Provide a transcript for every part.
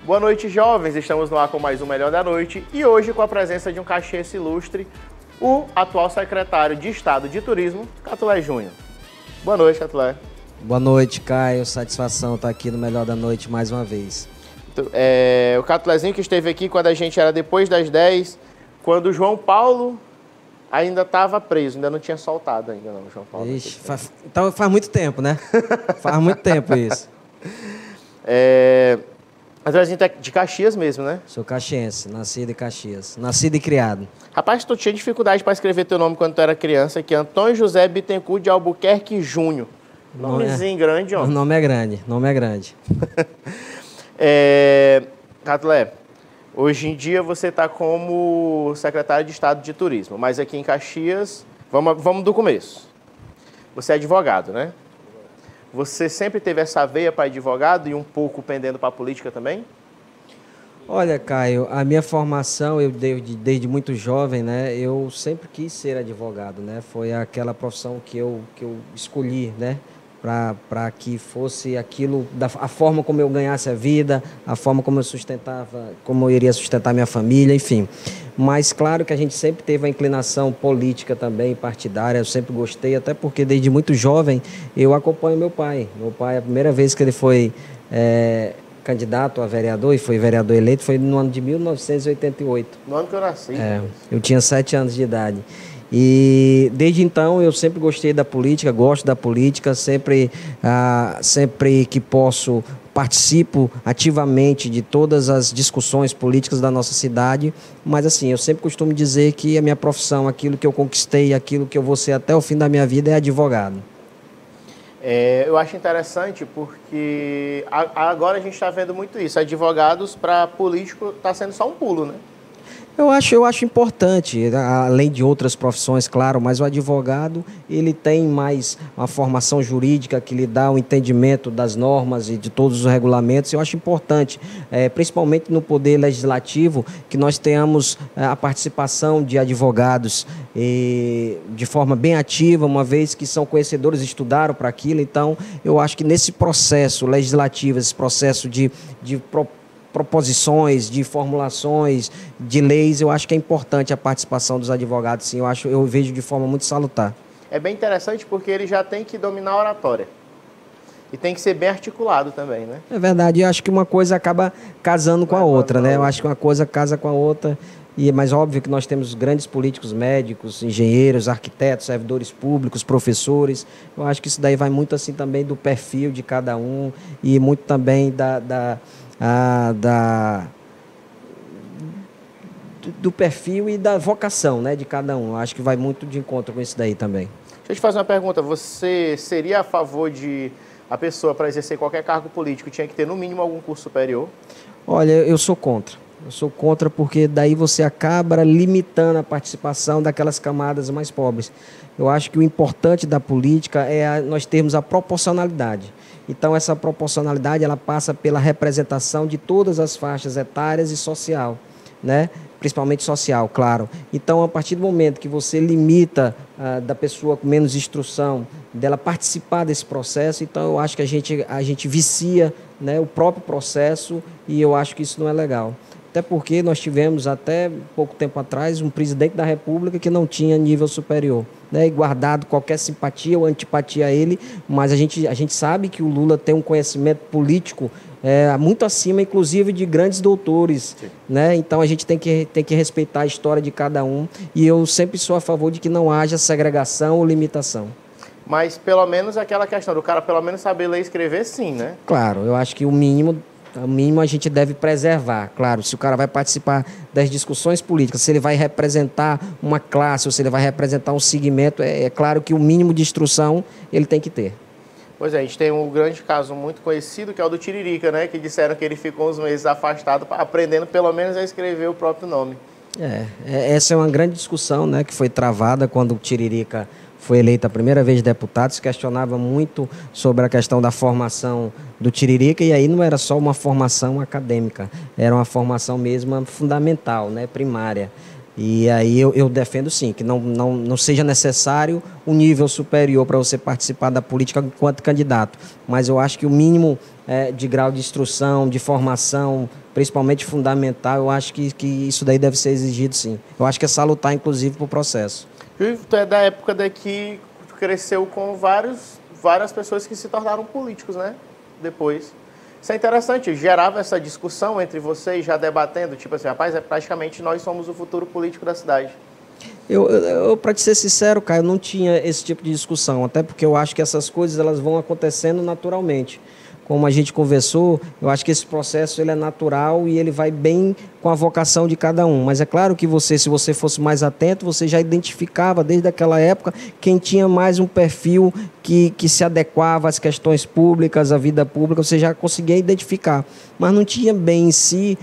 Boa noite, jovens. Estamos no ar com mais um Melhor da Noite e hoje com a presença de um caxiense ilustre, o atual secretário de Estado de Turismo, Catulé Júnior. Boa noite, Catulé. Boa noite, Caio. Satisfação estar aqui no Melhor da Noite mais uma vez. O Catulézinho que esteve aqui quando a gente era depois das 10, quando o João Paulo ainda estava preso, ainda não tinha soltado ainda não, João Paulo. Ixi, então faz muito tempo, né? Faz muito tempo isso. Catulézinho tá de Caxias mesmo, né? Sou caxiense, nascido em Caxias. Nascido e criado. Rapaz, tu tinha dificuldade para escrever teu nome quando tu era criança, que é Antônio José Bittencourt de Albuquerque Júnior. Nomezinho grande, ó. O nome é grande, nome é grande. Catulé, hoje em dia você está como secretário de Estado de Turismo, mas aqui em Caxias, vamos do começo. Você é advogado, né? Você sempre teve essa veia para advogado e um pouco pendendo para a política também? Olha, Caio, a minha formação, desde muito jovem, né, eu sempre quis ser advogado, né? Foi aquela profissão que eu escolhi, né? Para que fosse aquilo, a forma como eu ganhasse a vida, a forma como eu iria sustentar minha família, enfim. Mas claro que a gente sempre teve a inclinação política também, partidária, eu sempre gostei, até porque desde muito jovem eu acompanho meu pai. Meu pai, a primeira vez que ele foi candidato a vereador e foi vereador eleito foi no ano de 1988. No ano que eu nasci. Eu tinha 7 anos de idade. E desde então eu sempre gostei da política, gosto da política, sempre que posso participo ativamente de todas as discussões políticas da nossa cidade, mas assim, eu sempre costumo dizer que a minha profissão, aquilo que eu conquistei, aquilo que eu vou ser até o fim da minha vida é advogado. Eu acho interessante porque agora a gente está vendo muito isso, advogados para político está sendo só um pulo, né? Eu acho importante, além de outras profissões, claro, mas o advogado, ele tem mais uma formação jurídica que lhe dá o entendimento das normas e de todos os regulamentos. Eu acho importante, principalmente no poder legislativo, que nós tenhamos a participação de advogados de forma bem ativa, uma vez que são conhecedores, estudaram para aquilo. Então, eu acho que nesse processo legislativo, esse processo de proposições, de formulações, de leis, eu acho que é importante a participação dos advogados, sim, eu vejo de forma muito salutar. É bem interessante porque ele já tem que dominar a oratória. E tem que ser bem articulado também, né? É verdade, eu acho que uma coisa acaba casando com a outra, né? Eu acho que uma coisa casa com a outra, mas óbvio que nós temos grandes políticos, médicos, engenheiros, arquitetos, servidores públicos, professores. Eu acho que isso daí vai muito assim também do perfil de cada um e muito também do perfil e da vocação, né, de cada um. Eu acho que vai muito de encontro com isso daí também. Deixa eu te fazer uma pergunta. Você seria a favor de a pessoa, para exercer qualquer cargo político, tinha que ter no mínimo algum curso superior? Olha, eu sou contra. Eu sou contra porque daí você acaba limitando a participação daquelas camadas mais pobres. Eu acho que o importante da política é nós termos a proporcionalidade. Então, essa proporcionalidade ela passa pela representação de todas as faixas etárias e social, né? Principalmente social, claro. Então, a partir do momento que você limita da pessoa com menos instrução, dela participar desse processo, então eu acho que a gente vicia, né, o próprio processo e eu acho que isso não é legal. Até porque nós tivemos até pouco tempo atrás um presidente da República que não tinha nível superior, né? E guardado qualquer simpatia ou antipatia a ele, mas a gente sabe que o Lula tem um conhecimento político muito acima, inclusive, de grandes doutores, né? Então a gente tem que respeitar a história de cada um e eu sempre sou a favor de que não haja segregação ou limitação. Mas pelo menos aquela questão do cara pelo menos saber ler e escrever, sim, né? Claro, eu acho que o mínimo a gente deve preservar. Claro, se o cara vai participar das discussões políticas, se ele vai representar uma classe ou se ele vai representar um segmento, é claro que o mínimo de instrução ele tem que ter. Pois é, a gente tem um grande caso muito conhecido, que é o do Tiririca, né? Que disseram que ele ficou uns meses afastado, aprendendo pelo menos a escrever o próprio nome. Essa é uma grande discussão, né, que foi travada quando o Tiririca foi eleito a primeira vez deputado. Se questionava muito sobre a questão da formação do Tiririca, e aí não era só uma formação acadêmica, era uma formação mesmo fundamental, né, primária. E aí eu defendo sim, que não seja necessário um nível superior para você participar da política enquanto candidato, mas eu acho que o mínimo de grau de instrução, de formação, principalmente fundamental, eu acho que isso daí deve ser exigido, sim. Eu acho que é salutar, inclusive, para o processo. E tu é da época que tu cresceu com várias pessoas que se tornaram políticos, né? Depois. Isso é interessante, gerava essa discussão entre vocês, já debatendo, tipo assim, rapaz, praticamente nós somos o futuro político da cidade. Para te ser sincero, Caio, eu não tinha esse tipo de discussão, até porque eu acho que essas coisas elas vão acontecendo naturalmente. Como a gente conversou, eu acho que esse processo ele é natural e ele vai bem com a vocação de cada um. Mas é claro que você, se você fosse mais atento, você já identificava desde aquela época quem tinha mais um perfil que se adequava às questões públicas, à vida pública, você já conseguia identificar. Mas não tinha bem em si,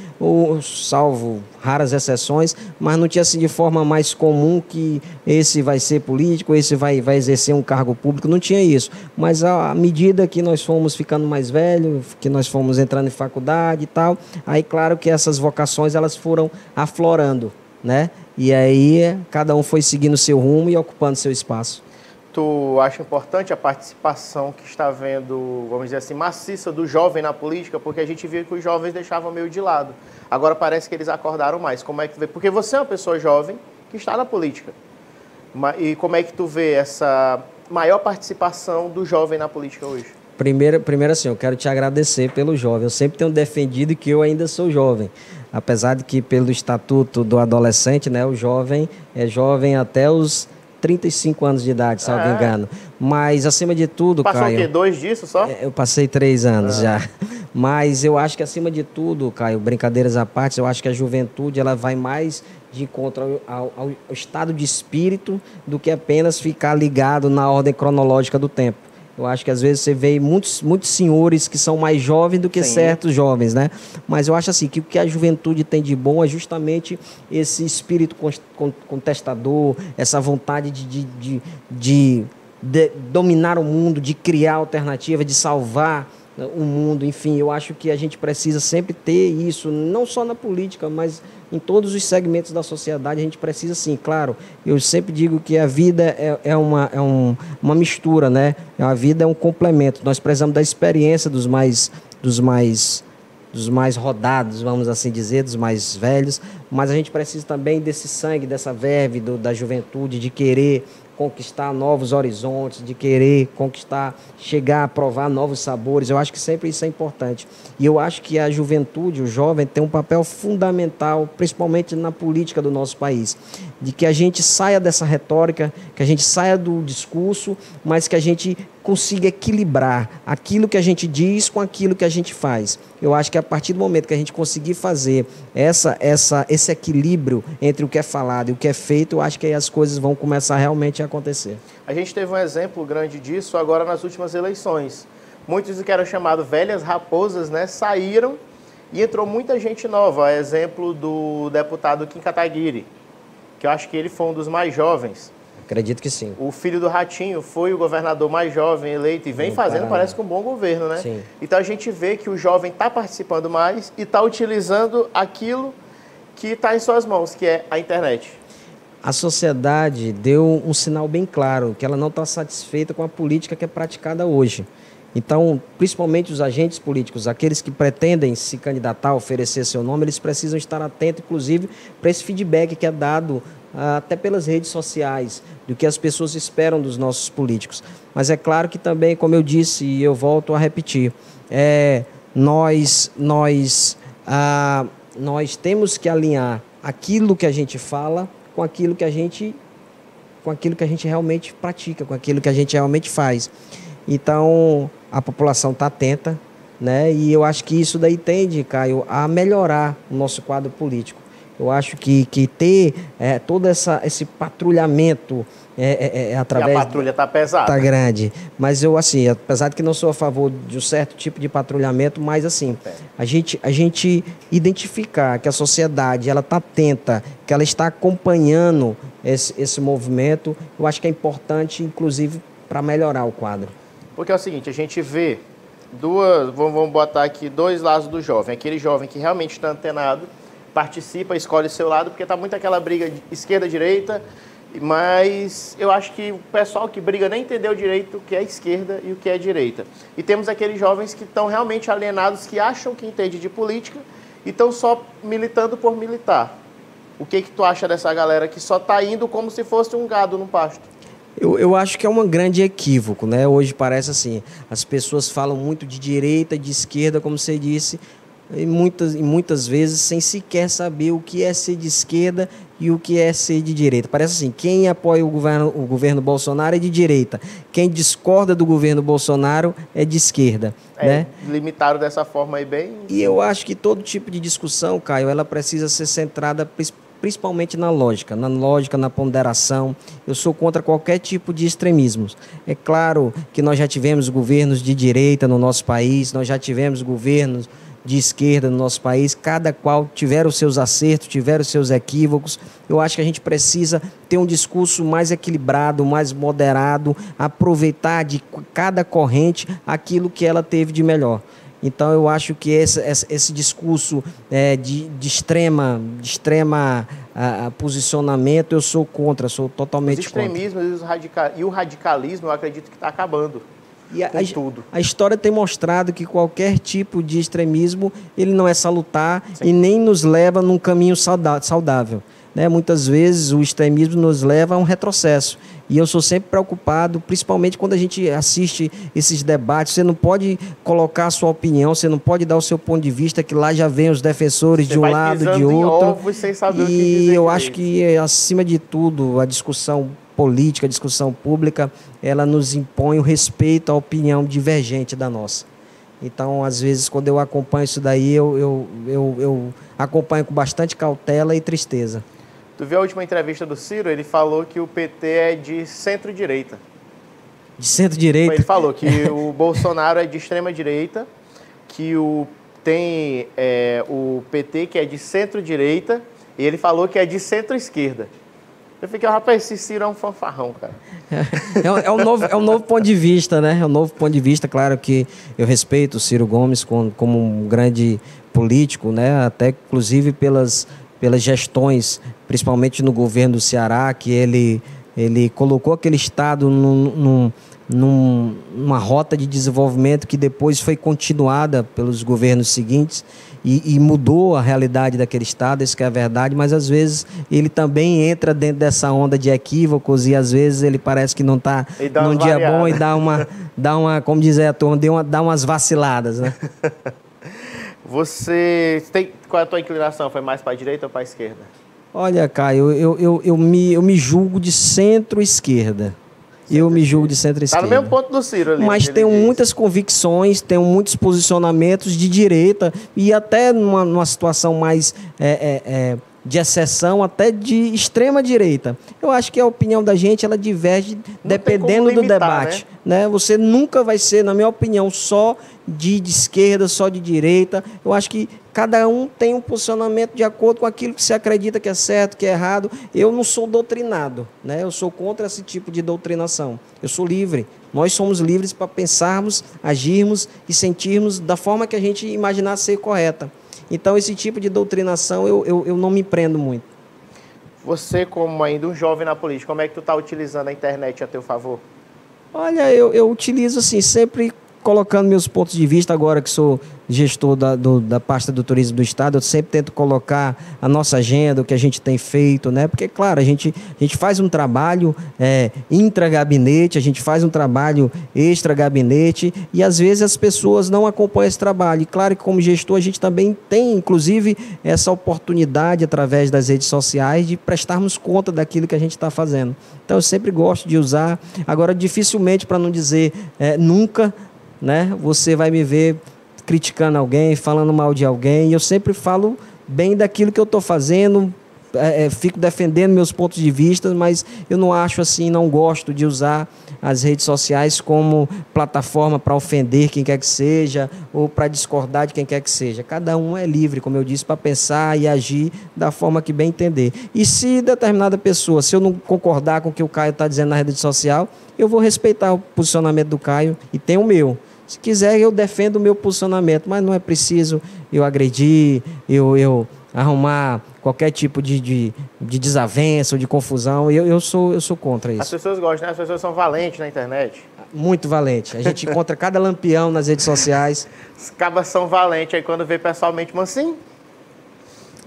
salvo raras exceções, mas não tinha assim de forma mais comum que esse vai ser político, esse vai exercer um cargo público, não tinha isso. Mas à medida que nós fomos ficando mais velhos, que nós fomos entrando em faculdade e tal, aí claro que essas vocações elas foram aflorando, né? E aí cada um foi seguindo seu rumo e ocupando seu espaço. Tu acha importante a participação que está havendo, vamos dizer assim, maciça do jovem na política? Porque a gente via que os jovens deixavam meio de lado. Agora parece que eles acordaram mais. Como é que tu vê? Porque você é uma pessoa jovem que está na política. E como é que tu vê essa maior participação do jovem na política hoje? Primeiro assim, eu quero te agradecer pelo jovem. Eu sempre tenho defendido que eu ainda sou jovem. Apesar de que pelo estatuto do adolescente, né, o jovem é jovem até os 35 anos de idade, salvo engano. Mas, acima de tudo, Passou Caio... o quê? 2 disso só? Eu passei 3 anos já. Mas eu acho que, acima de tudo, Caio, brincadeiras à parte, eu acho que a juventude ela vai mais de encontro ao estado de espírito do que apenas ficar ligado na ordem cronológica do tempo. Eu acho que às vezes você vê muitos senhores que são mais jovens do que certos jovens, né? Mas eu acho assim que o que a juventude tem de bom é justamente esse espírito contestador, essa vontade de dominar o mundo, de criar alternativa, de salvar o mundo. Enfim, eu acho que a gente precisa sempre ter isso, não só na política, mas em todos os segmentos da sociedade. A gente precisa, sim, claro. Eu sempre digo que a vida é uma mistura, né? A vida é um complemento. Nós precisamos da experiência dos mais rodados, vamos assim dizer, dos mais velhos, mas a gente precisa também desse sangue, dessa verve da juventude, de querer conquistar novos horizontes, de querer conquistar, chegar a provar novos sabores. Eu acho que sempre isso é importante. E eu acho que a juventude, o jovem, tem um papel fundamental, principalmente na política do nosso país, de que a gente saia dessa retórica, que a gente saia do discurso, mas que a gente consiga equilibrar aquilo que a gente diz com aquilo que a gente faz. Eu acho que a partir do momento que a gente conseguir fazer esse equilíbrio entre o que é falado e o que é feito, eu acho que aí as coisas vão começar realmente a acontecer. A gente teve um exemplo grande disso agora nas últimas eleições. Muitos que eram chamados velhas raposas, né, saíram e entrou muita gente nova. Exemplo do deputado Kim Kataguiri, que eu acho que ele foi um dos mais jovens. Acredito que sim. O filho do Ratinho foi o governador mais jovem eleito e vem fazendo, parece que um bom governo, né? Sim. Então a gente vê que o jovem está participando mais e está utilizando aquilo que está em suas mãos, que é a internet. A sociedade deu um sinal bem claro, que ela não está satisfeita com a política que é praticada hoje. Então, principalmente os agentes políticos, aqueles que pretendem se candidatar, oferecer seu nome, eles precisam estar atentos, inclusive, para esse feedback que é dado até pelas redes sociais, do que as pessoas esperam dos nossos políticos. Mas é claro que também, como eu disse, e eu volto a repetir, nós temos que alinhar aquilo que a gente fala com aquilo que a gente realmente pratica, com aquilo que a gente realmente faz. Então, a população está atenta, né? E eu acho que isso daí tende, Caio, a melhorar o nosso quadro político. Eu acho que ter todo esse patrulhamento através... E a patrulha está pesada. Está grande. Mas eu, assim, apesar de que não sou a favor de um certo tipo de patrulhamento, mas, assim, a gente identificar que a sociedade ela está atenta, que ela está acompanhando esse movimento, eu acho que é importante, inclusive, para melhorar o quadro. Porque é o seguinte, a gente vê vamos botar aqui 2 lados do jovem. Aquele jovem que realmente está antenado, participa, escolhe o seu lado, porque está muito aquela briga de esquerda-direita, Mas eu acho que o pessoal que briga nem entendeu direito o que é esquerda e o que é direita. E temos aqueles jovens que estão realmente alienados, que acham que entendem de política e estão só militando por militar. O que tu acha dessa galera que só está indo como se fosse um gado no pasto? Eu acho que é um grande equívoco, né? Hoje parece assim, as pessoas falam muito de direita, de esquerda, como você disse, e muitas vezes sem sequer saber o que é ser de esquerda e o que é ser de direita. Parece assim, quem apoia o governo Bolsonaro é de direita, quem discorda do governo Bolsonaro é de esquerda. Né? Limitaram dessa forma aí bem... E eu acho que todo tipo de discussão, Caio, ela precisa ser centrada principalmente na lógica, na ponderação. Eu sou contra qualquer tipo de extremismos. É claro que nós já tivemos governos de direita no nosso país, nós já tivemos governos de esquerda no nosso país, cada qual tiveram os seus acertos, tiveram os seus equívocos. Eu acho que a gente precisa ter um discurso mais equilibrado, mais moderado, aproveitar de cada corrente aquilo que ela teve de melhor. Então, eu acho que esse discurso de extrema posicionamento, eu sou contra, sou totalmente contra. Os extremismos e o radicalismo, eu acredito que está acabando. E a história tem mostrado que qualquer tipo de extremismo, ele não é salutar. Sim. E nem nos leva num caminho saudável. Né? Muitas vezes o extremismo nos leva a um retrocesso. E eu sou sempre preocupado, principalmente quando a gente assiste esses debates. Você não pode colocar a sua opinião, você não pode dar o seu ponto de vista, que lá já vem os defensores de um lado, de outro. Ovos sem saber o que e dizer eu acho que, acima de tudo, a discussão política, a discussão pública, ela nos impõe o respeito à opinião divergente da nossa. Então, às vezes, quando eu acompanho isso daí, eu acompanho com bastante cautela e tristeza. Tu viu a última entrevista do Ciro? Ele falou que o PT é de centro-direita. De centro-direita? Ele falou que o Bolsonaro é de extrema-direita, que tem o PT que é de centro-direita, e ele falou que é de centro-esquerda. Eu fiquei, rapaz, esse Ciro é um fanfarrão, cara. É um novo ponto de vista, né? É um novo ponto de vista. Claro que eu respeito o Ciro Gomes como um grande político, né? Até inclusive pelas gestões, principalmente no governo do Ceará, que ele colocou aquele estado numa rota de desenvolvimento que depois foi continuada pelos governos seguintes e mudou a realidade daquele estado, isso que é a verdade, mas às vezes ele também entra dentro dessa onda de equívocos e às vezes ele parece que não está num dia bom e dá uma, como dizer a turma, dá umas vaciladas, né? Qual é a tua inclinação? Foi mais para a direita ou para a esquerda? Olha, Caio, eu me julgo de centro-esquerda. Eu me julgo de centro-esquerda. Está no mesmo ponto do Ciro ali. Mas tenho muitas convicções, tenho muitos posicionamentos de direita e até numa situação mais de exceção, até de extrema-direita. Eu acho que a opinião da gente, ela diverge dependendo do debate. Né? Você nunca vai ser, na minha opinião, só de esquerda, só de direita. Eu acho que cada um tem um posicionamento de acordo com aquilo que se acredita que é certo, que é errado. Eu não sou doutrinado, né? Eu sou contra esse tipo de doutrinação. Eu sou livre. Nós somos livres para pensarmos, agirmos e sentirmos da forma que a gente imaginar ser correta. Então, esse tipo de doutrinação eu não me prendo muito. Você, como ainda um jovem na política, como é que tu está utilizando a internet a teu favor? Olha, eu utilizo assim, sempre colocando meus pontos de vista, agora que sou gestor da pasta do turismo do estado, eu sempre tento colocar a nossa agenda, o que a gente tem feito, né? Porque, claro, a gente faz um trabalho intra-gabinete, a gente faz um trabalho extra-gabinete e, às vezes, as pessoas não acompanham esse trabalho. E, claro que, como gestor, a gente também tem, inclusive, essa oportunidade, através das redes sociais, de prestarmos conta daquilo que a gente está fazendo. Então, eu sempre gosto de usar. Agora, dificilmente, para não dizer nunca, né? Você vai me ver criticando alguém, falando mal de alguém. Eu sempre falo bem daquilo que eu estou fazendo, fico defendendo meus pontos de vista, mas eu não acho assim, não gosto de usar as redes sociais como plataforma para ofender quem quer que seja ou para discordar de quem quer que seja. Cada um é livre, como eu disse, para pensar e agir da forma que bem entender. E se determinada pessoa, se eu não concordar com o que o Caio está dizendo na rede social, eu vou respeitar o posicionamento do Caio e tem o meu. Se quiser, eu defendo o meu posicionamento, mas não é preciso eu agredir, eu arrumar qualquer tipo de desavença ou de confusão. Eu sou contra As isso. pessoas gostam, né? As pessoas são valentes na internet. Muito valente. A gente encontra cada lampião nas redes sociais. Os cabas são valentes, aí quando vê pessoalmente, mansinho.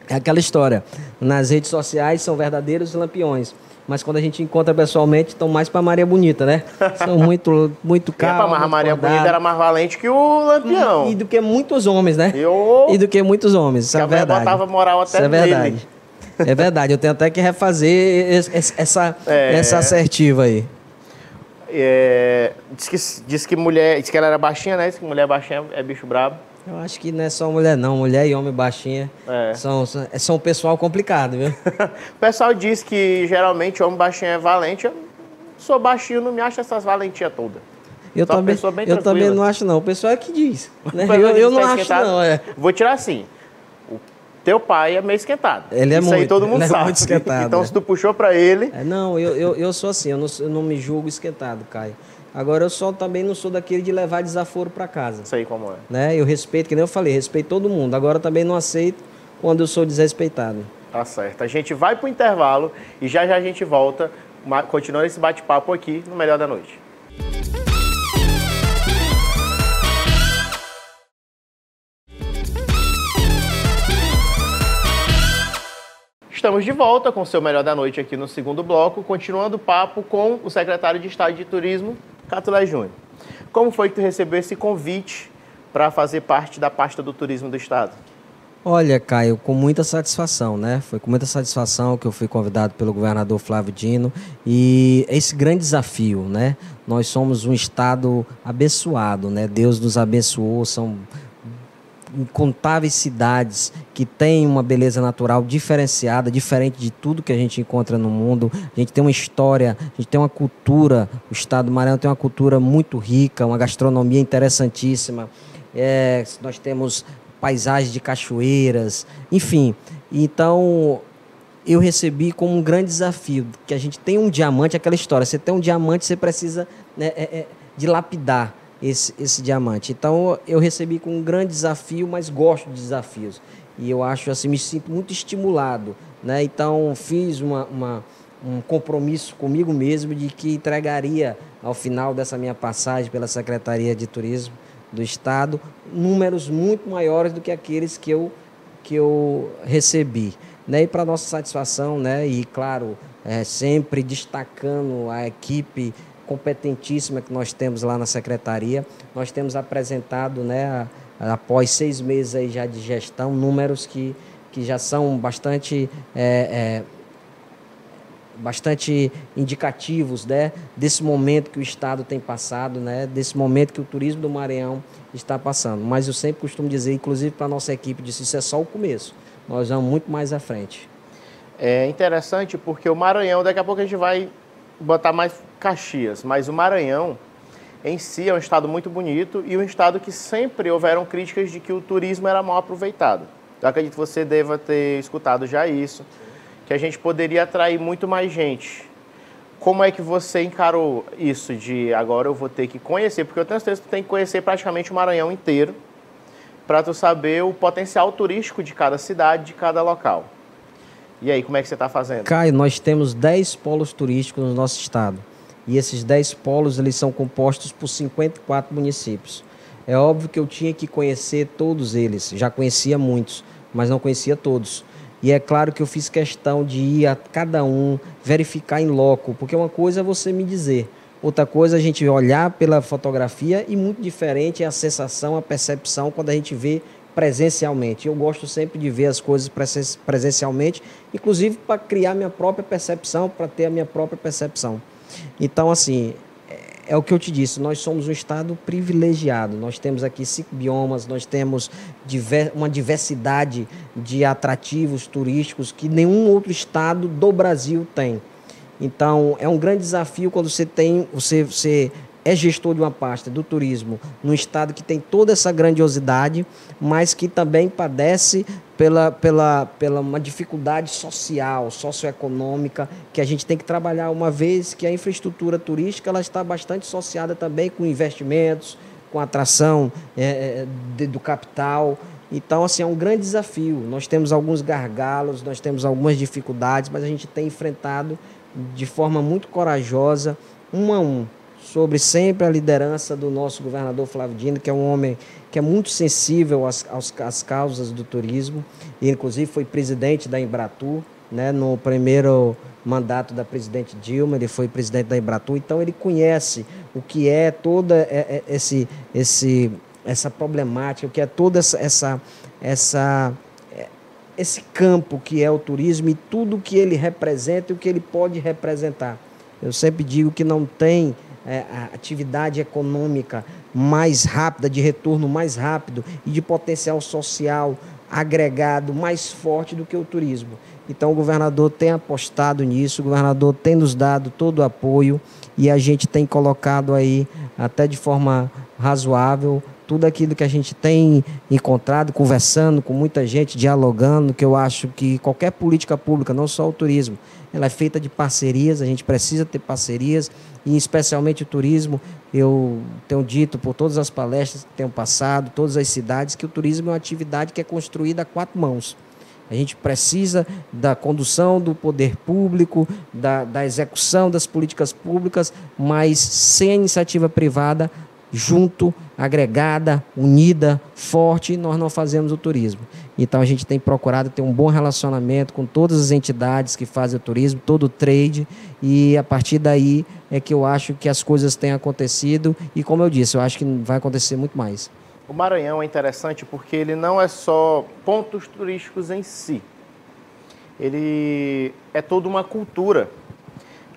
É aquela história. Nas redes sociais são verdadeiros lampiões. Mas quando a gente encontra pessoalmente, estão mais para Maria Bonita, né? São muito calmos. Mas a Maria Bonita era mais valente que o lampião. E do que muitos homens, né? Eu... E do que muitos homens. Isso Que é a mulher verdade. botava moral até Isso é nele. verdade. É verdade. Eu tenho até que refazer essa assertiva aí. Diz que ela era baixinha, né? Diz que mulher baixinha é bicho brabo. Eu acho que não é só mulher, não. Mulher e homem baixinha são um pessoal complicado, viu? O pessoal diz que geralmente homem baixinho é valente. Eu sou baixinho, não me acho essas valentias todas. Eu também não acho, não. O pessoal é que diz. Né? Eu não acho, não. Vou tirar assim. O teu pai é meio esquentado. Ele é Isso muito. aí todo mundo Ele sabe. É muito esquentado. Então, se tu puxou pra ele... Não, eu sou assim. Eu não me julgo esquentado, Caio. Agora, eu também não sou daquele de levar desaforo para casa. Sei como é. Né? Eu respeito, que nem eu falei, respeito todo mundo. Agora, também não aceito quando eu sou desrespeitado. Tá certo. A gente vai pro intervalo e já a gente volta, continuando esse bate-papo aqui no Melhor da Noite. Estamos de volta com o seu Melhor da Noite aqui no segundo bloco, continuando o papo com o secretário de Estado de Turismo, Catulé Júnior. Como foi que tu recebeu esse convite para fazer parte da pasta do turismo do Estado? Olha, Caio, com muita satisfação, né? Foi com muita satisfação que eu fui convidado pelo governador Flávio Dino e esse grande desafio, né? Nós somos um Estado abençoado, né? Deus nos abençoou, são incontáveis cidades que têm uma beleza natural diferenciada, diferente de tudo que a gente encontra no mundo. A gente tem uma história, a gente tem uma cultura, o estado do Maranhão tem uma cultura muito rica, uma gastronomia interessantíssima. Nós temos paisagens de cachoeiras, enfim. Então, eu recebi como um grande desafio, que a gente tem um diamante, aquela história, você tem um diamante, você precisa dilapidar esse diamante. Então, eu recebi com um grande desafio, mas gosto de desafios. E eu acho assim, me sinto muito estimulado, né? Então, fiz um compromisso comigo mesmo de que entregaria, ao final dessa minha passagem pela Secretaria de Turismo do Estado, números muito maiores do que aqueles que eu recebi. Né? E para nossa satisfação, né? E claro, sempre destacando a equipe competentíssima que nós temos lá na Secretaria, nós temos apresentado, né, após 6 meses aí já de gestão, números que já são bastante indicativos, né, desse momento que o Estado tem passado, né, desse momento que o turismo do Maranhão está passando. Mas eu sempre costumo dizer, inclusive para a nossa equipe, isso é só o começo, nós vamos muito mais à frente. É interessante porque o Maranhão, daqui a pouco a gente vai botar mais Caxias, mas o Maranhão em si é um estado muito bonito e um estado que sempre houveram críticas de que o turismo era mal aproveitado. Eu acredito que você deva ter escutado já isso, que a gente poderia atrair muito mais gente. Como é que você encarou isso de agora eu vou ter que conhecer, porque eu tenho certeza que tu tem que conhecer praticamente o Maranhão inteiro para tu saber o potencial turístico de cada cidade, de cada local. E aí, como é que você está fazendo? Caio, nós temos 10 polos turísticos no nosso estado. E esses 10 polos, eles são compostos por 54 municípios. É óbvio que eu tinha que conhecer todos eles. Já conhecia muitos, mas não conhecia todos. E é claro que eu fiz questão de ir a cada um, verificar em loco. Porque uma coisa é você me dizer. Outra coisa é a gente olhar pela fotografia e muito diferente é a sensação, a percepção quando a gente vê presencialmente. Eu gosto sempre de ver as coisas presencialmente, inclusive para criar minha própria percepção, para ter a minha própria percepção. Então, assim, é o que eu te disse, nós somos um estado privilegiado, nós temos aqui 5 biomas, nós temos uma diversidade de atrativos turísticos que nenhum outro estado do Brasil tem. Então, é um grande desafio quando você é gestor de uma pasta do turismo num estado que tem toda essa grandiosidade, mas que também padece pela uma dificuldade social, socioeconômica, que a gente tem que trabalhar, uma vez que a infraestrutura turística ela está bastante associada também com investimentos, com atração do capital. Então, assim, é um grande desafio. Nós temos alguns gargalos, nós temos algumas dificuldades, mas a gente tem enfrentado de forma muito corajosa, um a um, sobre sempre a liderança do nosso governador Flávio Dino, que é um homem que é muito sensível às causas do turismo. Ele, inclusive, foi presidente da Embratur, né, no primeiro mandato da presidente Dilma, ele foi presidente da Embratur, então ele conhece o que é toda essa problemática, o que é toda esse campo que é o turismo e tudo o que ele representa e o que ele pode representar. Eu sempre digo que não tem a atividade econômica mais rápida, de retorno mais rápido e de potencial social agregado mais forte do que o turismo. Então o governador tem apostado nisso, o governador tem nos dado todo o apoio e a gente tem colocado aí, até de forma razoável, tudo aquilo que a gente tem encontrado, conversando com muita gente, dialogando, que eu acho que qualquer política pública, não só o turismo, ela é feita de parcerias, a gente precisa ter parcerias, e especialmente o turismo. Eu tenho dito por todas as palestras que tenho passado, todas as cidades, que o turismo é uma atividade que é construída a quatro mãos. A gente precisa da condução do poder público, da execução das políticas públicas, mas sem a iniciativa privada, junto, agregada, unida, forte, nós não fazemos o turismo. Então a gente tem procurado ter um bom relacionamento com todas as entidades que fazem o turismo, todo o trade, e a partir daí é que eu acho que as coisas têm acontecido e, como eu disse, eu acho que vai acontecer muito mais. O Maranhão é interessante porque ele não é só pontos turísticos em si. Ele é toda uma cultura.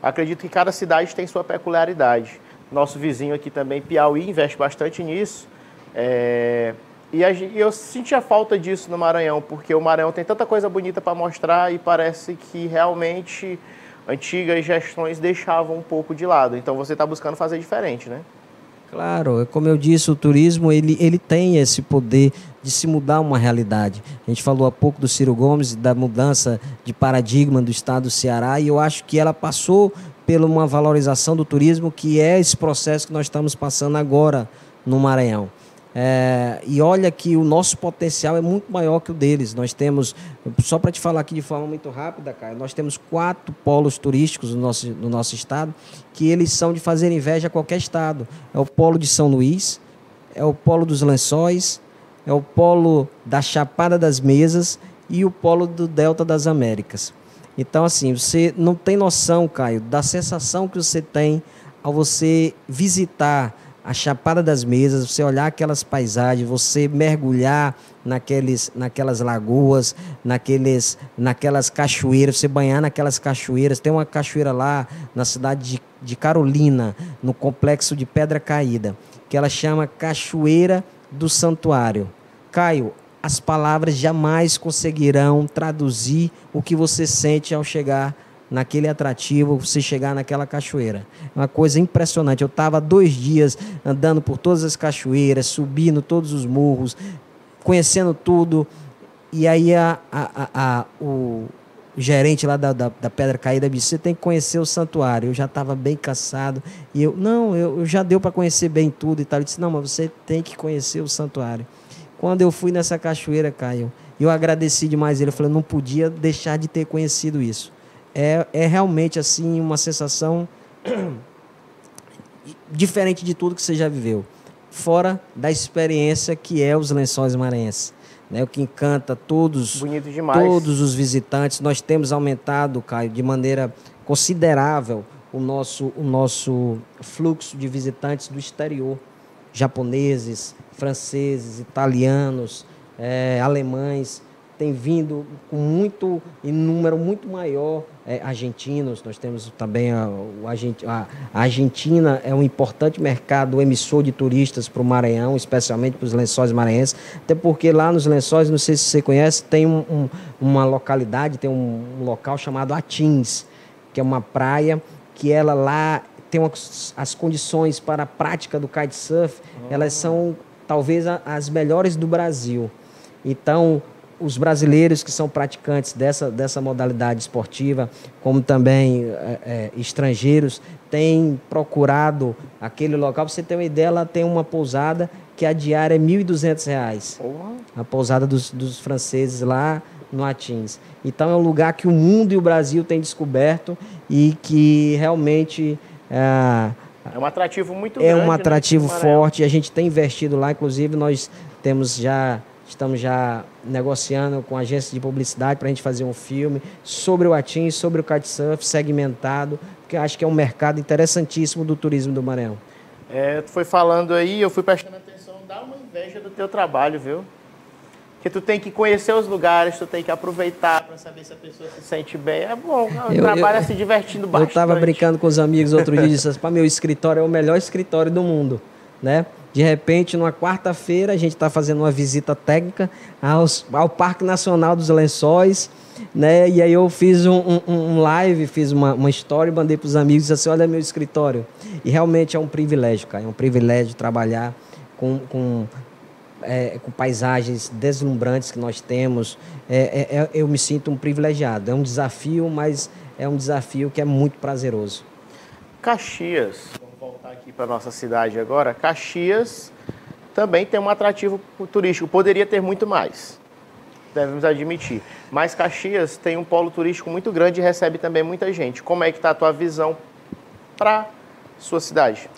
Acredito que cada cidade tem sua peculiaridade. Nosso vizinho aqui também, Piauí, investe bastante nisso. E eu sentia falta disso no Maranhão, porque o Maranhão tem tanta coisa bonita para mostrar e parece que realmente antigas gestões deixavam um pouco de lado. Então você está buscando fazer diferente, né? Claro, como eu disse, o turismo ele tem esse poder de se mudar uma realidade. A gente falou há pouco do Ciro Gomes, da mudança de paradigma do estado do Ceará, e eu acho que ela passou por uma valorização do turismo, que é esse processo que nós estamos passando agora no Maranhão. E olha que o nosso potencial é muito maior que o deles. Nós temos, só para te falar aqui de forma muito rápida, Caio, nós temos 4 polos turísticos no nosso estado, que eles são de fazer inveja a qualquer estado. É o polo de São Luís, é o polo dos Lençóis, é o polo da Chapada das Mesas e o polo do Delta das Américas. Então, assim, você não tem noção, Caio, da sensação que você tem ao você visitar a Chapada das Mesas, você olhar aquelas paisagens, você mergulhar naquelas lagoas, naquelas cachoeiras, você banhar naquelas cachoeiras. Tem uma cachoeira lá na cidade de Carolina, no complexo de Pedra Caída, que ela chama Cachoeira do Santuário. Caio, as palavras jamais conseguirão traduzir o que você sente ao chegar naquele atrativo, você chegar naquela cachoeira. É uma coisa impressionante. Eu estava 2 dias andando por todas as cachoeiras, subindo todos os morros, conhecendo tudo. E aí o gerente lá da Pedra Caída disse: você tem que conhecer o santuário. Eu já estava bem cansado. E eu já deu para conhecer bem tudo e tal. Ele disse: não, mas você tem que conhecer o santuário. Quando eu fui nessa cachoeira, Caio, eu agradeci demais ele. Eu falei: não podia deixar de ter conhecido isso. É realmente assim uma sensação diferente de tudo que você já viveu, fora da experiência que é os Lençóis Maranhenses, né? O que encanta todos os visitantes. Nós temos aumentado, Caio, de maneira considerável o nosso fluxo de visitantes do exterior, japoneses, franceses, italianos, alemães. Tem vindo em número muito maior, argentinos. Nós temos também a Argentina é um importante mercado emissor de turistas para o Maranhão, especialmente para os Lençóis Maranhenses, até porque lá nos Lençóis, não sei se você conhece, tem uma localidade, tem um local chamado Atins, que é uma praia que ela lá tem as condições para a prática do kitesurf, elas são talvez as melhores do Brasil. Então, os brasileiros que são praticantes dessa modalidade esportiva, como também estrangeiros, têm procurado aquele local. Pra você ter uma ideia, ela tem uma pousada que a diária é R$ 1.200. A pousada dos franceses lá no Atins. Então é um lugar que o mundo e o Brasil têm descoberto e que realmente é um atrativo muito grande. É um atrativo, né, forte. A gente tem investido lá, inclusive nós estamos já negociando com agências de publicidade para a gente fazer um filme sobre o Atins, sobre o kitesurf segmentado, porque eu acho que é um mercado interessantíssimo do turismo do Maranhão. Tu foi falando aí, eu fui prestando atenção, dá uma inveja do teu trabalho, viu? Porque tu tem que conhecer os lugares, tu tem que aproveitar para saber se a pessoa se sente bem. É bom, o trabalho é se divertindo bastante. Eu estava brincando com os amigos outro dia e disse assim, meu escritório é o melhor escritório do mundo, né? De repente, numa quarta-feira, a gente está fazendo uma visita técnica ao Parque Nacional dos Lençóis, né? E aí eu fiz um live, fiz uma story, mandei para os amigos e disse assim, olha meu escritório. E realmente é um privilégio, cara, é um privilégio trabalhar com paisagens deslumbrantes que nós temos. Eu me sinto um privilegiado. É um desafio, mas é um desafio que é muito prazeroso. Caxias, vamos voltar aqui para nossa cidade agora. Caxias também tem um atrativo turístico, poderia ter muito mais, devemos admitir. Mas Caxias tem um polo turístico muito grande e recebe também muita gente. Como é que está a tua visão para sua cidade?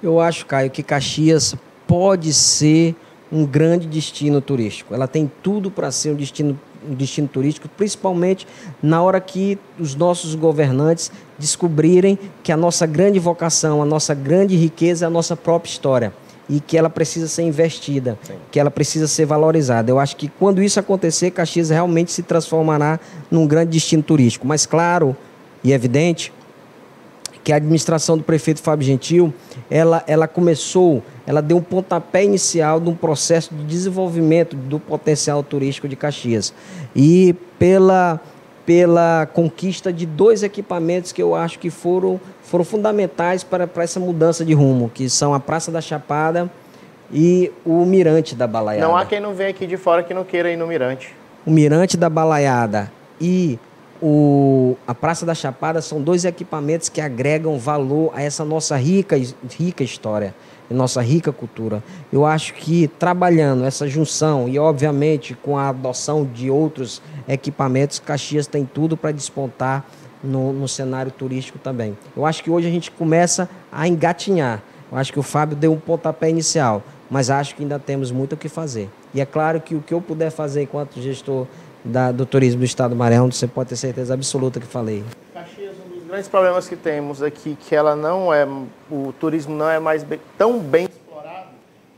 Eu acho, Caio, que Caxias pode ser um grande destino turístico. Ela tem tudo para ser um destino turístico, principalmente na hora que os nossos governantes descobrirem que a nossa grande vocação, a nossa grande riqueza é a nossa própria história e que ela precisa ser investida, sim, que ela precisa ser valorizada. Eu acho que quando isso acontecer, Caxias realmente se transformará num grande destino turístico. Mas claro e evidente que a administração do prefeito Fábio Gentil, ela deu um pontapé inicial de um processo de desenvolvimento do potencial turístico de Caxias. E pela conquista de 2 equipamentos que eu acho que foram fundamentais para essa mudança de rumo, que são a Praça da Chapada e o Mirante da Balaiada. Não há quem não venha aqui de fora que não queira ir no Mirante. O Mirante da Balaiada e a Praça da Chapada são 2 equipamentos que agregam valor a essa nossa rica história, nossa rica cultura. Eu acho que trabalhando essa junção e, obviamente, com a adoção de outros equipamentos, Caxias tem tudo para despontar no cenário turístico também. Eu acho que hoje a gente começa a engatinhar. Eu acho que o Fábio deu um pontapé inicial, mas acho que ainda temos muito o que fazer. E é claro que o que eu puder fazer enquanto gestor do turismo do estado do Maranhão, você pode ter certeza absoluta que falei. Caxias, um dos grandes problemas que temos aqui, que o turismo não é mais tão bem explorado,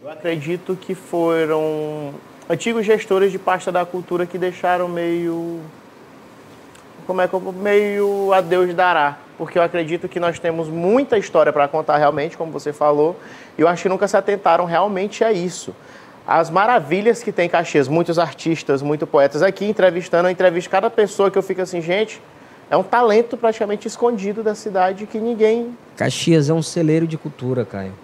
eu acredito que foram antigos gestores de pasta da cultura que deixaram meio a Deus dará, porque eu acredito que nós temos muita história para contar realmente, como você falou, e eu acho que nunca se atentaram realmente a isso. As maravilhas que tem Caxias, muitos artistas, muitos poetas aqui entrevistando, eu entrevisto cada pessoa que eu fico assim, gente, é um talento praticamente escondido da cidade que ninguém... Caxias é um celeiro de cultura, Caio.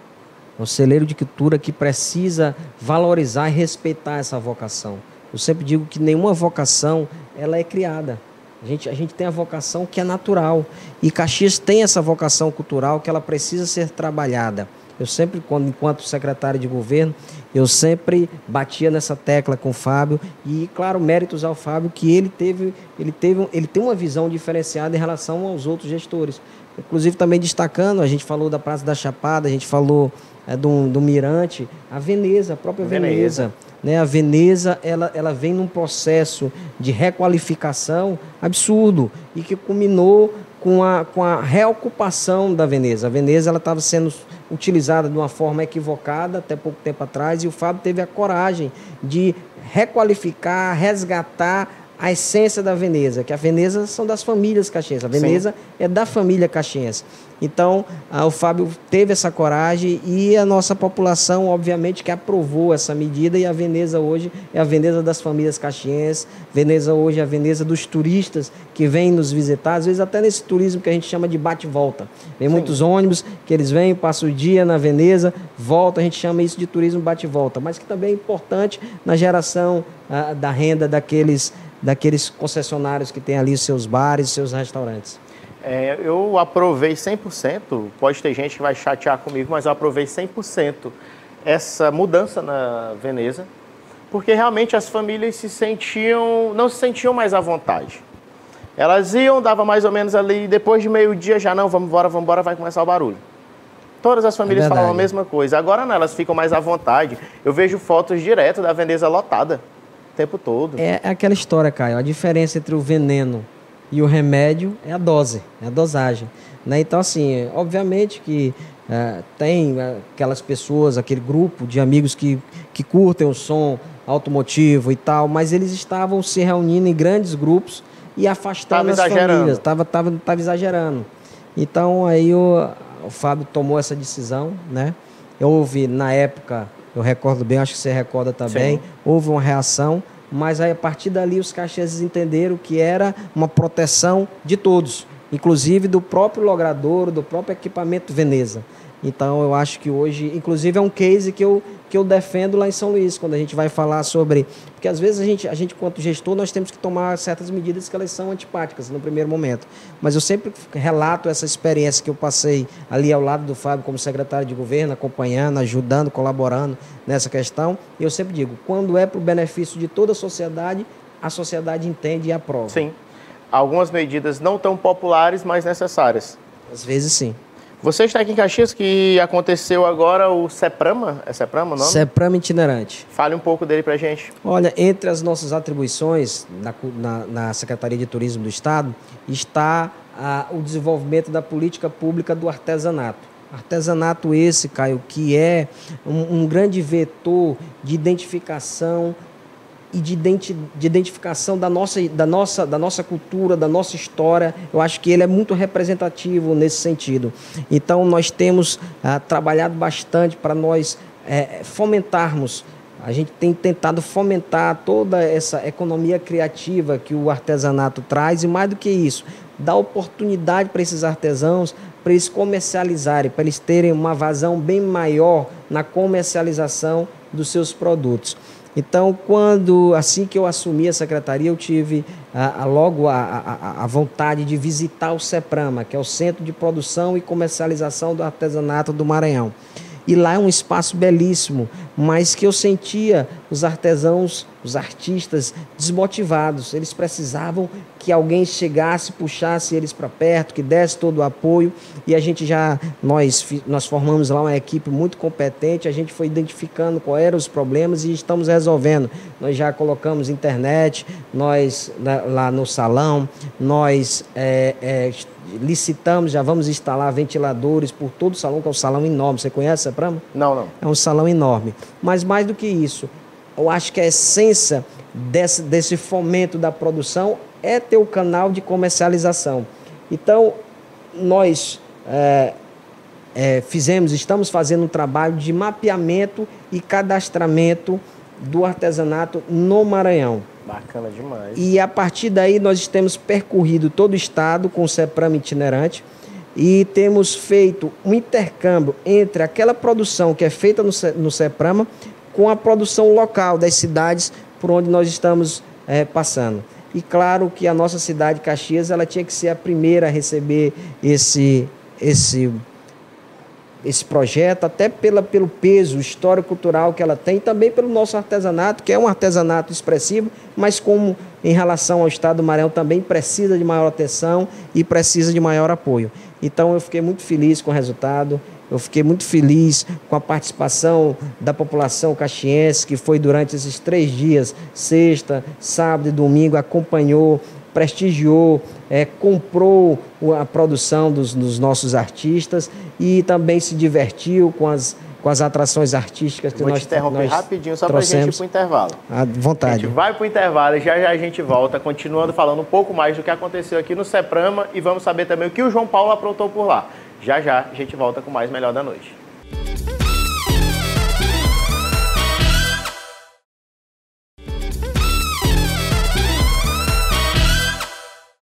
É um celeiro de cultura que precisa valorizar e respeitar essa vocação. Eu sempre digo que nenhuma vocação ela é criada. A gente tem a vocação que é natural. E Caxias tem essa vocação cultural que ela precisa ser trabalhada. Eu sempre, enquanto secretário de governo, eu sempre batia nessa tecla com o Fábio e, claro, méritos ao Fábio que ele tem uma visão diferenciada em relação aos outros gestores. Inclusive, também destacando, a gente falou da Praça da Chapada, a gente falou do Mirante, a Veneza, a própria Veneza. Né? A Veneza, ela vem num processo de requalificação absurdo e que culminou com a reocupação da Veneza. A Veneza estava sendo utilizada de uma forma equivocada até pouco tempo atrás e o Fábio teve a coragem de requalificar, resgatar a essência da Veneza, que a Veneza são das famílias caxienses, a Veneza é da família caxiense. Então, o Fábio teve essa coragem e a nossa população, obviamente, que aprovou essa medida, e a Veneza hoje é a Veneza das famílias caxienses, Veneza hoje é a Veneza dos turistas que vêm nos visitar, às vezes até nesse turismo que a gente chama de bate-volta. Vem muitos ônibus que eles vêm, passam o dia na Veneza, voltam, a gente chama isso de turismo bate-volta, mas que também é importante na geração da renda daqueles concessionários que têm ali os seus bares, os seus restaurantes. Eu aprovei 100%, pode ter gente que vai chatear comigo, mas eu aprovei 100% essa mudança na Veneza, porque realmente as famílias não se sentiam mais à vontade. Elas iam, dava mais ou menos ali, depois de meio-dia já não, vamos embora, vai começar o barulho. Todas as famílias falavam a mesma coisa. Agora não, elas ficam mais à vontade. Eu vejo fotos direto da Veneza lotada o tempo todo. É aquela história, Caio, a diferença entre o veneno e o remédio é a dose, é a dosagem, né? Então, assim, obviamente que tem aquelas pessoas, aquele grupo de amigos que curtem o som automotivo e tal, mas eles estavam se reunindo em grandes grupos e afastando as famílias. Tava exagerando. Então, aí o Fábio tomou essa decisão, né? Houve, na época, eu recordo bem, acho que você recorda também, houve uma reação, mas aí, a partir dali os caxienses entenderam que era uma proteção de todos, inclusive do próprio logradouro, do próprio equipamento Veneza. Então eu acho que hoje, inclusive é um case que eu defendo lá em São Luís, quando a gente vai falar sobre... Porque às vezes a gente quanto gestor, nós temos que tomar certas medidas que elas são antipáticas no primeiro momento. Mas eu sempre relato essa experiência que eu passei ali ao lado do Fábio como secretário de governo, acompanhando, ajudando, colaborando nessa questão. E eu sempre digo, quando é para o benefício de toda a sociedade entende e aprova. Sim. Algumas medidas não tão populares, mas necessárias. Às vezes sim. Você está aqui em Caxias, que aconteceu agora o CEPRAMA, é CEPRAMA o nome? CEPRAMA itinerante. Fale um pouco dele para a gente. Olha, entre as nossas atribuições na Secretaria de Turismo do Estado está o desenvolvimento da política pública do artesanato. Artesanato esse, Caio, que é um grande vetor de identificação e de identificação da nossa cultura, da nossa história. Eu acho que ele é muito representativo nesse sentido. Então, nós temos trabalhado bastante para nós fomentarmos. A gente tem tentado fomentar toda essa economia criativa que o artesanato traz, e mais do que isso, dar oportunidade para esses artesãos, para eles comercializarem, para eles terem uma vazão bem maior na comercialização dos seus produtos. Então, assim que eu assumi a secretaria, eu tive logo a vontade de visitar o CEPRAMA, que é o Centro de Produção e Comercialização do Artesanato do Maranhão. E lá é um espaço belíssimo, mas que eu sentia os artesãos, os artistas desmotivados. Eles precisavam que alguém chegasse, puxasse eles para perto, que desse todo o apoio. E nós formamos lá uma equipe muito competente, a gente foi identificando quais eram os problemas e estamos resolvendo. Nós já colocamos internet, lá no salão, nós licitamos, já vamos instalar ventiladores por todo o salão, que é um salão enorme. Você conhece, CEPRAMA? Não. É um salão enorme. Mas mais do que isso, eu acho que a essência desse fomento da produção é ter o canal de comercialização. Então, nós estamos fazendo um trabalho de mapeamento e cadastramento do artesanato no Maranhão. Bacana demais. E a partir daí nós temos percorrido todo o estado com o CEPRAMA itinerante e temos feito um intercâmbio entre aquela produção que é feita no CEPRAMA com a produção local das cidades por onde nós estamos passando. E claro que a nossa cidade, Caxias, ela tinha que ser a primeira a receber esse projeto, até pelo peso histórico-cultural que ela tem, e também pelo nosso artesanato, que é um artesanato expressivo, mas como em relação ao estado do Maranhão também precisa de maior atenção e precisa de maior apoio. Então eu fiquei muito feliz com o resultado, eu fiquei muito feliz com a participação da população caxiense, que foi durante esses 3 dias, sexta, sábado e domingo, acompanhou, prestigiou, comprou a produção dos nossos artistas e também se divertiu com com as atrações artísticas que Vou nós te interromper rapidinho, só para a gente ir trouxemos. para o intervalo. À vontade. A gente vai para o intervalo e já já a gente volta, continuando falando um pouco mais do que aconteceu aqui no CEPRAMA e vamos saber também o que o João Paulo aprontou por lá. Já já a gente volta com mais Melhor da Noite.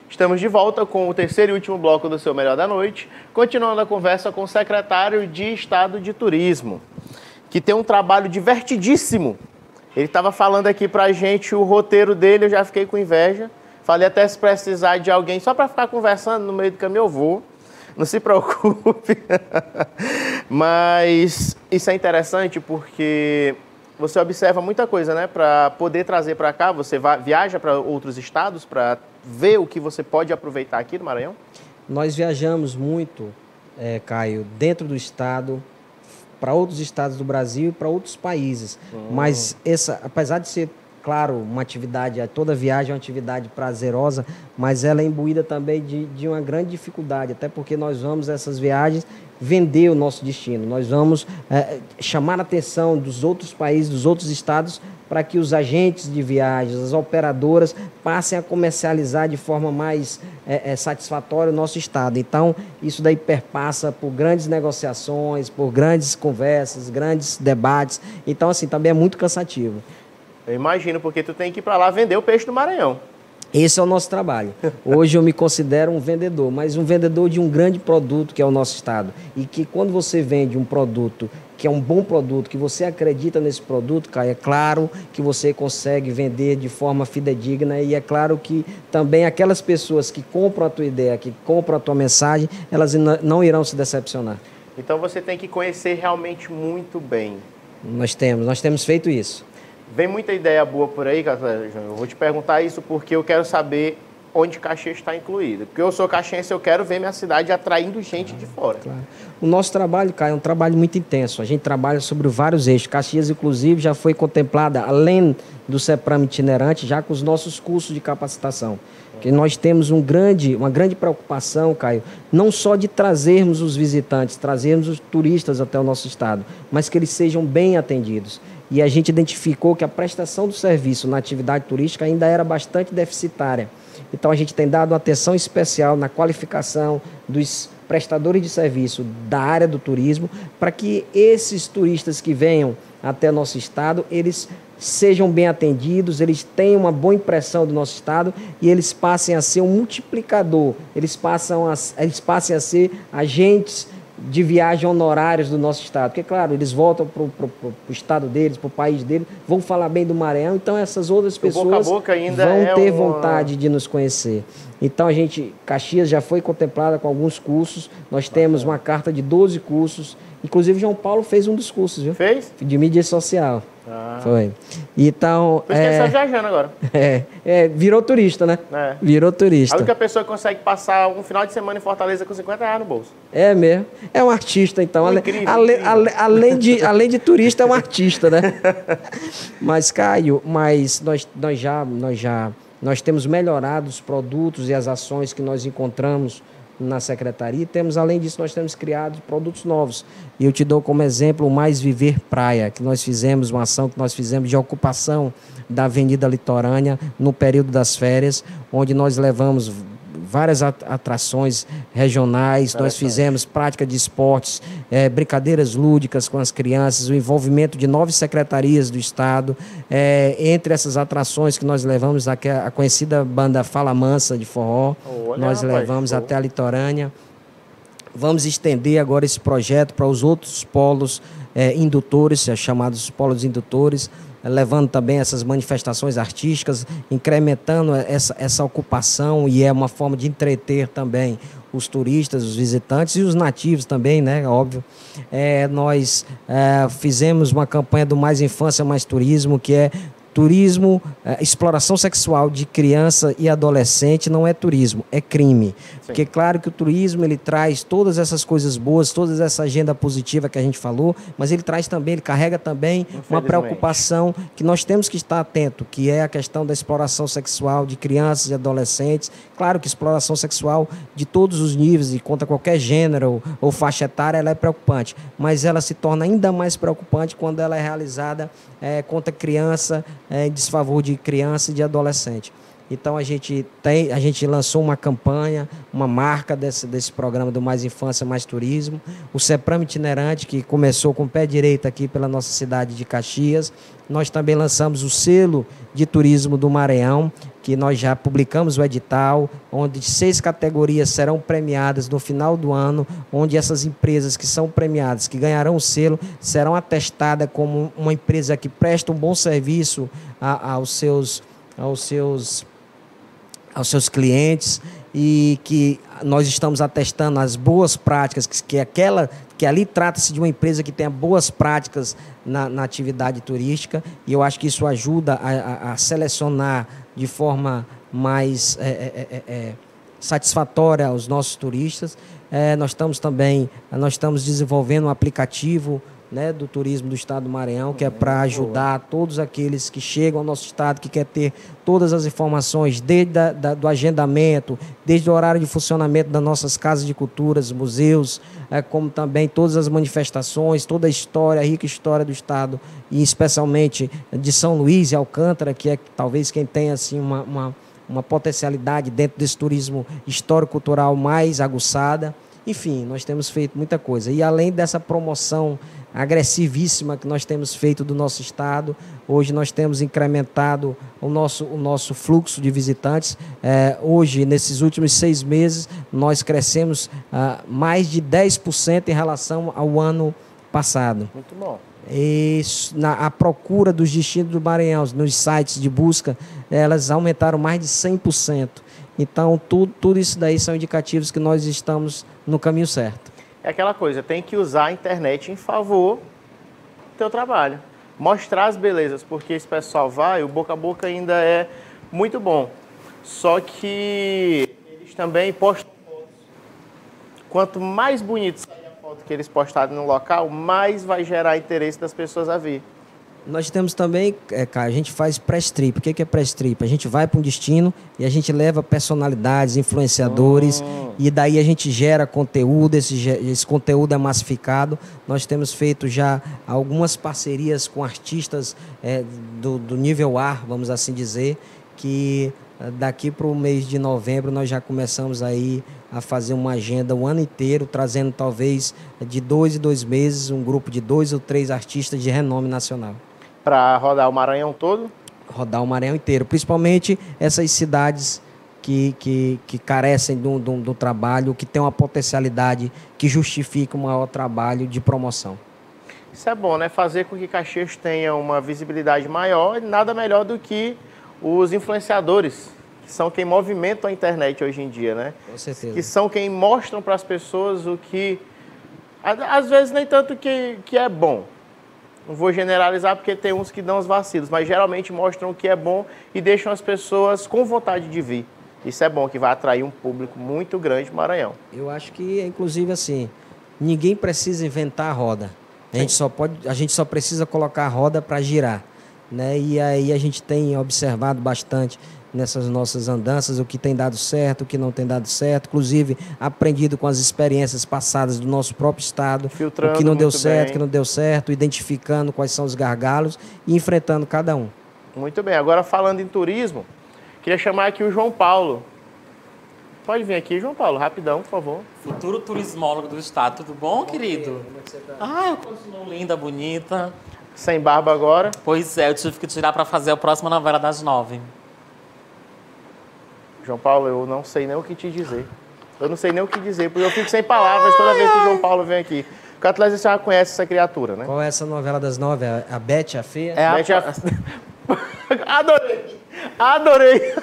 Estamos de volta com o terceiro e último bloco do seu Melhor da Noite, continuando a conversa com o secretário de Estado de Turismo, que tem um trabalho divertidíssimo. Ele estava falando aqui pra gente o roteiro dele, eu já fiquei com inveja. Falei até se precisar de alguém só para ficar conversando no meio do caminho eu vou. Não se preocupe. Mas isso é interessante porque você observa muita coisa, né? Para poder trazer para cá, você viaja para outros estados para ver o que você pode aproveitar aqui do Maranhão? Nós viajamos muito, Caio, dentro do estado, para outros estados do Brasil e para outros países. Mas apesar de ser, claro, uma atividade, toda viagem é uma atividade prazerosa, mas ela é imbuída também de uma grande dificuldade, até porque nós vamos essas viagens vender o nosso destino. Nós vamos chamar a atenção dos outros países, dos outros estados, para que os agentes de viagens, as operadoras, passem a comercializar de forma mais satisfatória o nosso estado. Então, isso daí perpassa por grandes negociações, por grandes conversas, grandes debates. Então, assim, também é muito cansativo. Eu imagino, porque tu tem que ir para lá vender o peixe do Maranhão. Esse é o nosso trabalho. Hoje eu me considero um vendedor, mas um vendedor de um grande produto que é o nosso estado. E que quando você vende um produto que é um bom produto, que você acredita nesse produto, Caio, é claro que você consegue vender de forma fidedigna e é claro que também aquelas pessoas que compram a tua ideia, que compram a tua mensagem, elas não irão se decepcionar. Então você tem que conhecer realmente muito bem. Nós temos feito isso. Vem muita ideia boa por aí, Júnior. Eu vou te perguntar isso porque eu quero saber onde Caxias está incluído. Porque eu sou caxiense, eu quero ver minha cidade atraindo gente de fora. Claro. O nosso trabalho, Caio, é um trabalho muito intenso. A gente trabalha sobre vários eixos. Caxias, inclusive, já foi contemplada, além do CEPRAMA itinerante, já com os nossos cursos de capacitação. Que nós temos uma grande preocupação, Caio, não só de trazermos os visitantes, trazermos os turistas até o nosso estado, mas que eles sejam bem atendidos. E a gente identificou que a prestação do serviço na atividade turística ainda era bastante deficitária. Então, a gente tem dado atenção especial na qualificação dos prestadores de serviço da área do turismo, para que esses turistas que venham até nosso estado, eles sejam bem atendidos, eles tenham uma boa impressão do nosso estado e eles passem a ser um multiplicador, eles passem a ser agentes de viagem honorários do nosso estado. Porque, claro, eles voltam para o estado deles, para o país deles, vão falar bem do Maranhão, então essas outras pessoas boca a boca ainda vão ter vontade de nos conhecer. Então, Caxias já foi contemplada com alguns cursos, nós temos uma carta de 12 cursos, inclusive João Paulo fez um dos cursos, viu? Fez? De mídia social. Foi. Então... Por isso que ele está viajando agora. Virou turista, né? Virou turista. A única pessoa que consegue passar um final de semana em Fortaleza com R$50 no bolso. É mesmo. É um artista, então. Incrível, além de turista, é um artista, né? Mas, Caio, nós temos melhorado os produtos e as ações que nós encontramos na secretaria. Além disso, nós temos criado produtos novos. E eu te dou como exemplo o Mais Viver Praia, que nós fizemos, uma ação que nós fizemos de ocupação da Avenida Litorânea no período das férias, onde nós levamos várias atrações regionais, nós fizemos prática de esportes, brincadeiras lúdicas com as crianças, o envolvimento de 9 secretarias do estado. Entre essas atrações que nós levamos, a conhecida banda Fala Mansa de forró, nós levamos até a Litorânea. Vamos estender agora esse projeto para os outros polos indutores, chamados polos indutores, levando também essas manifestações artísticas, incrementando essa ocupação, e é uma forma de entreter também os turistas, os visitantes e os nativos também, né? Óbvio. Nós fizemos uma campanha do Mais Infância, Mais Turismo, que é turismo, exploração sexual de criança e adolescente não é turismo, é crime. Sim. Porque claro que o turismo ele traz todas essas coisas boas, toda essa agenda positiva que a gente falou, mas ele traz também, ele carrega também uma preocupação que nós temos que estar atento, que é a questão da exploração sexual de crianças e adolescentes. Claro que exploração sexual de todos os níveis e contra qualquer gênero ou faixa etária, ela é preocupante, mas ela se torna ainda mais preocupante quando ela é realizada contra criança, em desfavor de criança e de adolescente. Então a gente lançou uma campanha, uma marca desse programa do Mais Infância, Mais Turismo, o CEPRAM itinerante, que começou com o pé direito aqui pela nossa cidade de Caxias. Nós também lançamos o selo de turismo do Maranhão, que nós já publicamos o edital, onde 6 categorias serão premiadas no final do ano, onde essas empresas que são premiadas, que ganharão o selo, serão atestadas como uma empresa que presta um bom serviço aos seus clientes, e que nós estamos atestando as boas práticas, que ali trata-se de uma empresa que tenha boas práticas na atividade turística, e eu acho que isso ajuda a selecionar de forma mais satisfatória os nossos turistas. Nós estamos desenvolvendo um aplicativo, né, do turismo do estado do Maranhão, que é para ajudar todos aqueles que chegam ao nosso estado, que quer ter todas as informações, desde do agendamento, desde o horário de funcionamento das nossas casas de culturas, museus, como também todas as manifestações, toda a história, a rica história do estado, e especialmente de São Luís e Alcântara, que é talvez quem tem assim, uma potencialidade dentro desse turismo histórico-cultural mais aguçada. Enfim, nós temos feito muita coisa. E além dessa promoção agressivíssima que nós temos feito do nosso estado, hoje nós temos incrementado o nosso fluxo de visitantes. Hoje, nesses últimos 6 meses, nós crescemos mais de 10% em relação ao ano passado. Muito bom. E a procura dos destinos do Maranhão, nos sites de busca, elas aumentaram mais de 100%. Então, tudo isso daí são indicativos que nós estamos no caminho certo. É aquela coisa, tem que usar a internet em favor do teu trabalho. Mostrar as belezas, porque esse pessoal vai, o boca a boca ainda é muito bom. Só que eles também postam fotos. Quanto mais bonito sair a foto que eles postarem no local, mais vai gerar interesse das pessoas a vir. Nós temos também, cara, a gente faz press trip. O que é press trip? A gente vai para um destino e a gente leva personalidades, influenciadores, e daí a gente gera conteúdo, esse conteúdo é massificado. Nós temos feito já algumas parcerias com artistas do nível A, vamos assim dizer, que daqui para o mês de novembro nós já começamos aí a fazer uma agenda o ano inteiro, trazendo talvez de 2 em 2 meses um grupo de 2 ou 3 artistas de renome nacional. Para rodar o Maranhão todo? Rodar o Maranhão inteiro, principalmente essas cidades que carecem do trabalho, que tem uma potencialidade que justifica um maior trabalho de promoção. Isso é bom, né? Fazer com que Caxias tenha uma visibilidade maior, nada melhor do que os influenciadores, que são quem movimentam a internet hoje em dia, né? Com certeza. Que são quem mostram para as pessoas o que, às vezes, nem tanto que é bom. Não vou generalizar porque tem uns que dão os vacilos, mas geralmente mostram o que é bom e deixam as pessoas com vontade de vir. Isso é bom, que vai atrair um público muito grande no Maranhão. Eu acho que, inclusive, assim, ninguém precisa inventar a roda. A gente só precisa colocar a roda para girar, né? E aí a gente tem observado bastante nessas nossas andanças o que tem dado certo, o que não tem dado certo, inclusive aprendido com as experiências passadas do nosso próprio estado, filtrando o que não deu certo, bem. o que não deu certo, identificando quais são os gargalos e enfrentando cada um. Muito bem. Agora, falando em turismo, queria chamar aqui o João Paulo. Pode vir aqui, João Paulo, rapidão, por favor. Futuro turismólogo do estado, tudo bom, querido? Como é que você tá? Eu continuo linda, bonita. Sem barba agora. Pois é, eu tive que tirar para fazer a próxima novela das 9. João Paulo, eu não sei nem o que te dizer. Eu não sei nem o que dizer, porque eu fico sem palavras toda vez que o João Paulo vem aqui. O Catlés, você já conhece essa criatura, né? Qual é essa novela das 9? A Beth, a Feia? Adorei! Adorei!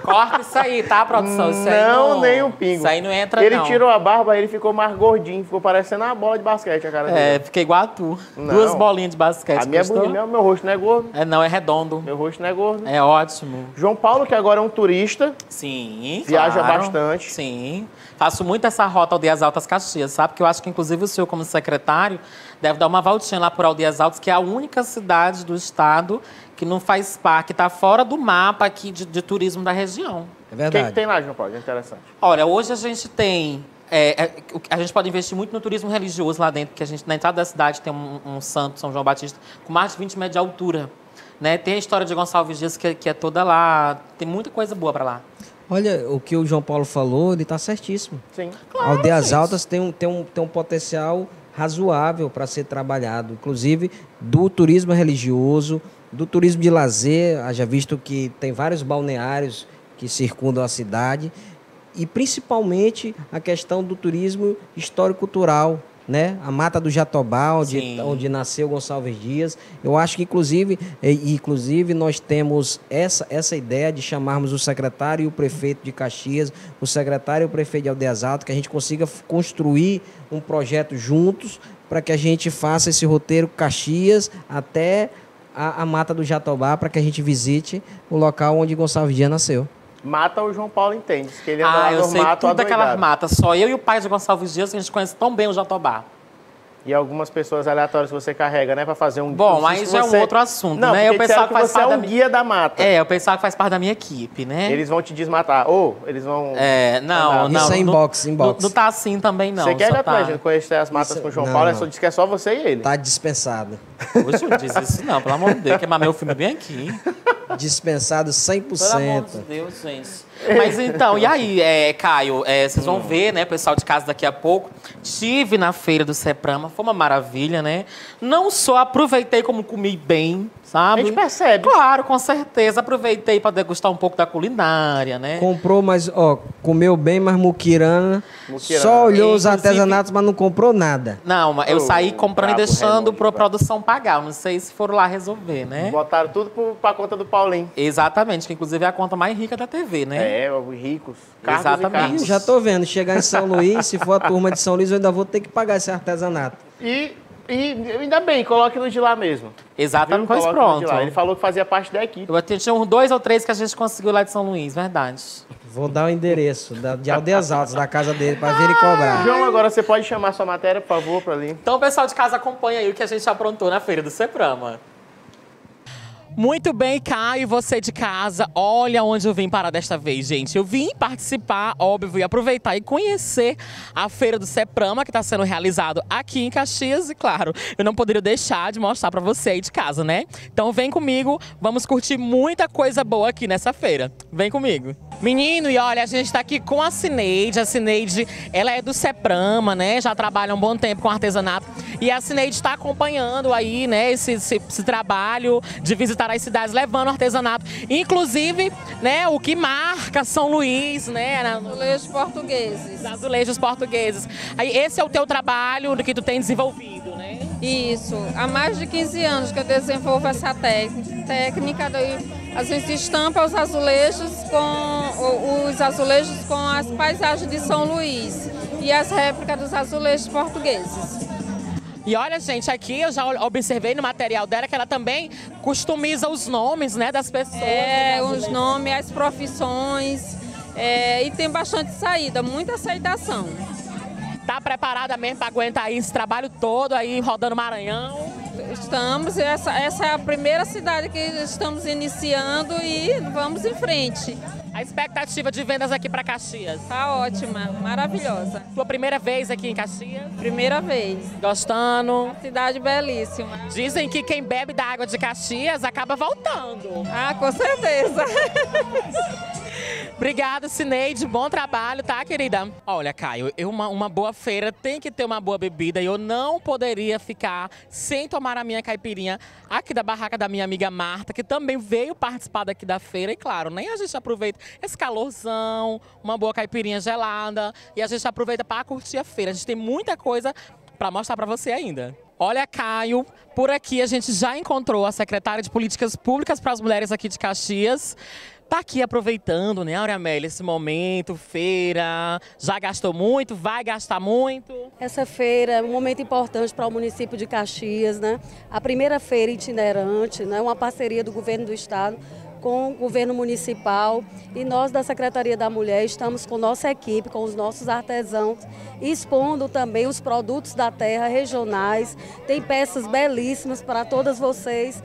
Corta isso aí, tá, produção? Isso aí Não, nem um pingo. Isso aí não entra, Ele não. tirou a barba, ele ficou mais gordinho, ficou parecendo uma bola de basquete a cara dele. É, fiquei igual a tu. Não. 2 bolinhas de basquete. A minha é gostou? bonita, meu rosto não é gordo. É, não, é redondo. Meu rosto não é gordo. É ótimo. João Paulo, que agora é um turista, Sim, viaja claro. bastante. Sim. Faço muito essa rota Aldeias Altas Caxias, sabe? Porque eu acho que, inclusive, o senhor, como secretário, deve dar uma voltinha lá por Aldeias Altas, que é a única cidade do estado que não faz parte, que está fora do mapa aqui de turismo da região. É O verdade. que tem lá, João Paulo? É interessante. Olha, hoje a gente tem... a gente pode investir muito no turismo religioso lá dentro, porque a gente, na entrada da cidade, tem um santo, São João Batista, com mais de 20 metros de altura. Né? Tem a história de Gonçalves Dias, que é toda lá. Tem muita coisa boa para lá. Olha, o que o João Paulo falou, ele está certíssimo. Sim. Aldeias gente. Altas tem um potencial razoável para ser trabalhado, inclusive do turismo religioso, do turismo de lazer, haja visto que tem vários balneários que circundam a cidade, e principalmente a questão do turismo histórico-cultural, né? A Mata do Jatobá, onde nasceu Gonçalves Dias. Eu acho que, inclusive nós temos essa ideia de chamarmos o secretário e o prefeito de Caxias, o secretário e o prefeito de Aldeias Altas, que a gente consiga construir um projeto juntos para que a gente faça esse roteiro Caxias até a Mata do Jatobá, para que a gente visite o local onde Gonçalves Dias nasceu. Mata o João Paulo entende, que ele anda lá Eu no sei mato tudo daquelas adoidado. matas. Só eu e o pai de Gonçalves Dias, que a gente conhece tão bem o Jatobá. E algumas pessoas aleatórias que você carrega, né? Pra fazer um... Bom, não sei aí se já é você- um outro assunto, Não, né? porque Eu pensava disseram que faz você é parte da um minha... guia da mata. É, eu pensava que faz parte da minha equipe, né? Eles vão te desmatar. Ou eles vão... Não, Isso é inbox. Não tá assim também, não. Você quer, só Gato, tá... gente, conhecer as matas Isso- com o João não, Paulo? não. Só diz que é só você e ele. Tá dispensado. Hoje não diz isso não, pelo amor de Deus. Queimar meu filme bem aqui. Dispensado Pelo amor 100%. de Deus, gente. Mas então, e aí, Caio, vocês vão ver, né, pessoal de casa daqui a pouco. Estive na feira do Seprama, foi uma maravilha, né? Não só aproveitei como comi bem, sabe? A gente percebe. Claro, com certeza. Aproveitei para degustar um pouco da culinária, né? Comprou, mas, comeu bem, mas muquirana. Muquirana. Só olhou os Inclusive- artesanatos, mas não comprou nada. Não, mas eu saí comprando e brabo deixando Raimundo, para a brabo. produção pagar. Não sei se foram lá resolver, né? Botaram tudo pra conta do Paulinho. Exatamente, que inclusive é a conta mais rica da TV, né? Os ricos. Cargos Exatamente. E, cargos. Eu já tô vendo, chegar em São Luís, se for a turma de São Luís, eu ainda vou ter que pagar esse artesanato. E ainda bem, coloque no de lá mesmo. Exatamente, Viu? pois Coloque no de pronto. lá. Ele falou que fazia parte da equipe. Tinha uns 2 ou 3 que a gente conseguiu lá de São Luís, verdade. Vou dar o endereço de Aldeias Altas, da casa dele, para vir e cobrar. João, agora você pode chamar sua matéria, por favor, pra ali. Então, pessoal de casa, acompanha aí o que a gente aprontou na Feira do Seprama. Muito bem, Caio, você de casa, olha onde eu vim parar desta vez, gente. Eu vim participar, óbvio, e aproveitar e conhecer a Feira do Seprama, que está sendo realizado aqui em Caxias. E, claro, eu não poderia deixar de mostrar para você aí de casa, né? Então, vem comigo, vamos curtir muita coisa boa aqui nessa feira. Vem comigo. Menino, e olha, a gente está aqui com a Cineide. A Cineide, ela é do Seprama, né? Já trabalha um bom tempo com artesanato. E a Cineide está acompanhando aí, né, esse trabalho de visitar as cidades, levando artesanato. Inclusive, né, o que marca São Luís, né? Azulejos portugueses. Azulejos portugueses. Aí, esse é o teu trabalho que tu tem desenvolvido, né? Isso. Há mais de 15 anos que eu desenvolvo essa técnica. A gente estampa os azulejos com as paisagens de São Luís e as réplicas dos azulejos portugueses. E olha, gente, aqui eu já observei no material dela que ela também customiza os nomes, né, das pessoas. Os nomes, as profissões, e tem bastante saída, muita aceitação. Tá preparada mesmo para aguentar esse trabalho todo aí rodando Maranhão? Estamos, essa é a primeira cidade que estamos iniciando e vamos em frente. A expectativa de vendas aqui para Caxias? Tá ótima, maravilhosa. Tua primeira vez aqui em Caxias? Primeira vez. Gostando? Cidade belíssima. Dizem que quem bebe da água de Caxias acaba voltando. Ah, com certeza. Obrigada, Cineide. Bom trabalho, tá, querida? Olha, Caio, uma boa feira tem que ter uma boa bebida e eu não poderia ficar sem tomar a minha caipirinha aqui da barraca da minha amiga Marta, que também veio participar daqui da feira. E claro, nem a gente aproveita esse calorzão, uma boa caipirinha gelada e a gente aproveita para curtir a feira. A gente tem muita coisa para mostrar para você ainda. Olha, Caio, por aqui a gente já encontrou a secretária de Políticas Públicas para as Mulheres aqui de Caxias. tá aqui aproveitando, né, Aureamélia, esse momento, feira, já gastou muito, vai gastar muito? Essa feira é um momento importante para o município de Caxias, né? A primeira feira itinerante, né? Uma parceria do governo do estado com o governo municipal, e nós da Secretaria da Mulher estamos com nossa equipe, com os nossos artesãos, expondo também os produtos da terra regionais. Tem peças belíssimas para todas vocês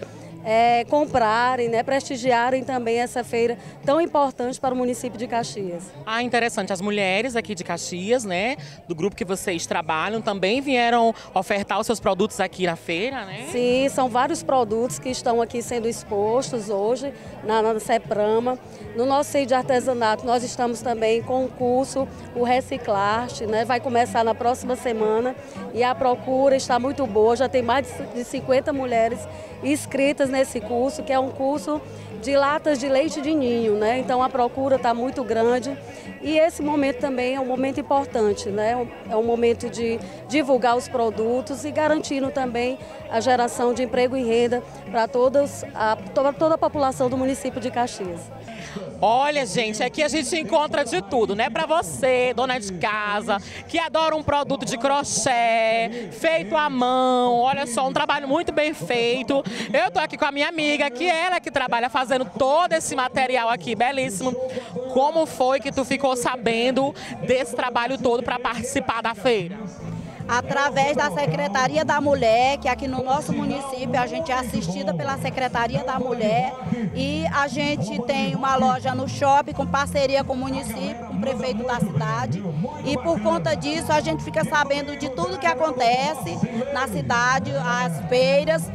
comprarem, né, prestigiarem também essa feira tão importante para o município de Caxias. Ah, interessante. As mulheres aqui de Caxias, né, do grupo que vocês trabalham, também vieram ofertar os seus produtos aqui na feira, né? Sim, são vários produtos que estão aqui sendo expostos hoje na CEPRAMA. No nosso centro de artesanato, nós estamos também com o curso, o Reciclarte, né, vai começar na próxima semana e a procura está muito boa, já tem mais de 50 mulheres inscritas nesse curso, que é um curso de latas de leite de ninho, né? Então a procura está muito grande e esse momento também é um momento importante, né? É um momento de divulgar os produtos e garantindo também a geração de emprego e renda para toda a população do município de Caxias. Olha, gente, aqui a gente encontra de tudo, né? Pra você, dona de casa, que adora um produto de crochê, feito à mão, olha só, um trabalho muito bem feito. Eu tô aqui com a minha amiga, que ela que trabalha fazendo todo esse material aqui, belíssimo. Como foi que tu ficou sabendo desse trabalho todo para participar da feira? Através da Secretaria da Mulher, que aqui no nosso município a gente é assistida pela Secretaria da Mulher, e a gente tem uma loja no shopping com parceria com o município, com o prefeito da cidade, e por conta disso a gente fica sabendo de tudo que acontece na cidade, as feiras.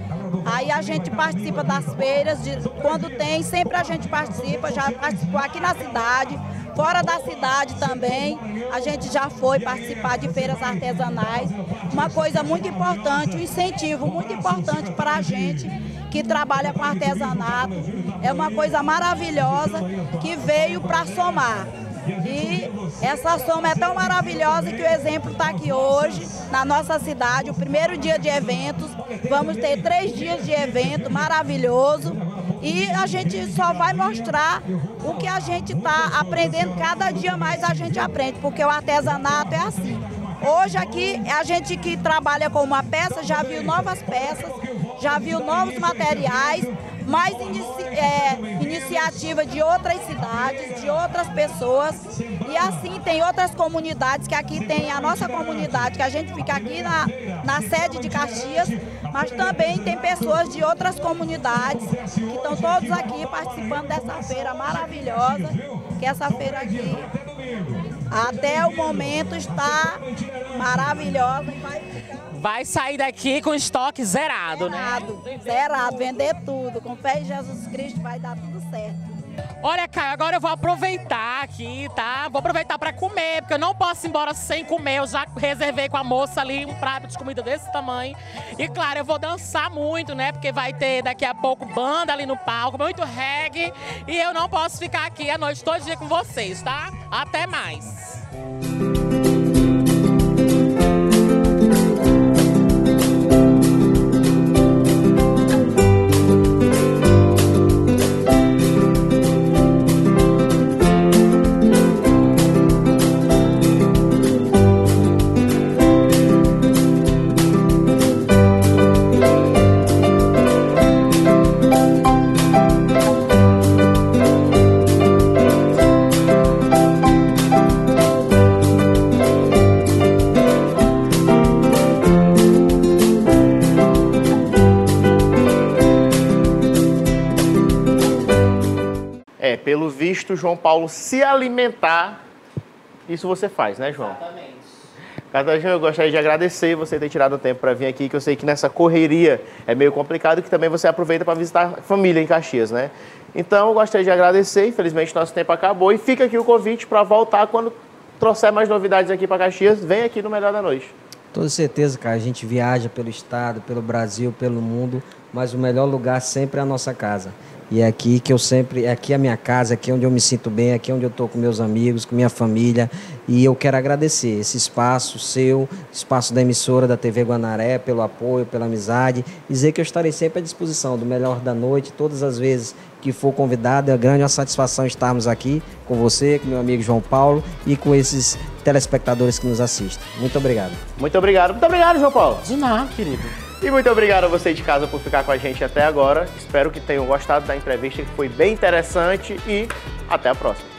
Aí a gente participa das feiras, quando tem, sempre a gente participa, já participou aqui na cidade, fora da cidade também, a gente já foi participar de feiras artesanais. Uma coisa muito importante, um incentivo muito importante para a gente que trabalha com artesanato. É uma coisa maravilhosa que veio para somar. E essa soma é tão maravilhosa que o exemplo está aqui hoje, na nossa cidade, o primeiro dia de eventos. Vamos ter 3 dias de evento maravilhoso e a gente só vai mostrar o que a gente está aprendendo, cada dia mais a gente aprende, porque o artesanato é assim. Hoje aqui, a gente que trabalha com uma peça já viu novas peças, já viu novos materiais, mais iniciativa de outras cidades, de outras pessoas, e assim tem outras comunidades, que aqui tem a nossa comunidade, que a gente fica aqui na sede de Caxias, mas também tem pessoas de outras comunidades que estão todos aqui participando dessa feira maravilhosa, que essa feira aqui até o momento está maravilhosa e vai sair daqui com estoque zerado, né? Zerado, vender tudo. Com fé em Jesus Cristo vai dar tudo certo. Olha, Caio, agora eu vou aproveitar aqui, tá? Vou aproveitar para comer, porque eu não posso ir embora sem comer. Eu já reservei com a moça ali um prato de comida desse tamanho. E claro, eu vou dançar muito, né? Porque vai ter daqui a pouco banda ali no palco, muito reggae. E eu não posso ficar aqui a noite todinha com vocês, tá? Até mais. Pelo visto, João Paulo, se alimentar, isso você faz, né, João? Exatamente. Catarina, eu gostaria de agradecer você ter tirado o tempo para vir aqui, que eu sei que nessa correria é meio complicado, que também você aproveita para visitar a família em Caxias, né? Então, eu gostaria de agradecer, infelizmente nosso tempo acabou, e fica aqui o convite para voltar quando trouxer mais novidades aqui para Caxias, vem aqui no Melhor da Noite. Toda certeza, cara, a gente viaja pelo estado, pelo Brasil, pelo mundo, mas o melhor lugar sempre é a nossa casa. E é aqui que eu sempre, aqui é a minha casa, aqui é onde eu me sinto bem, aqui é onde eu estou com meus amigos, com minha família. E eu quero agradecer esse espaço seu, espaço da emissora da TV Guanaré, pelo apoio, pela amizade. Dizer que eu estarei sempre à disposição do melhor da noite, todas as vezes que for convidado. É grande uma satisfação estarmos aqui com você, com meu amigo João Paulo e com esses telespectadores que nos assistem. Muito obrigado. Muito obrigado, João Paulo. De nada, querido. E muito obrigado a você de casa por ficar com a gente até agora. Espero que tenham gostado da entrevista, que foi bem interessante, e até a próxima.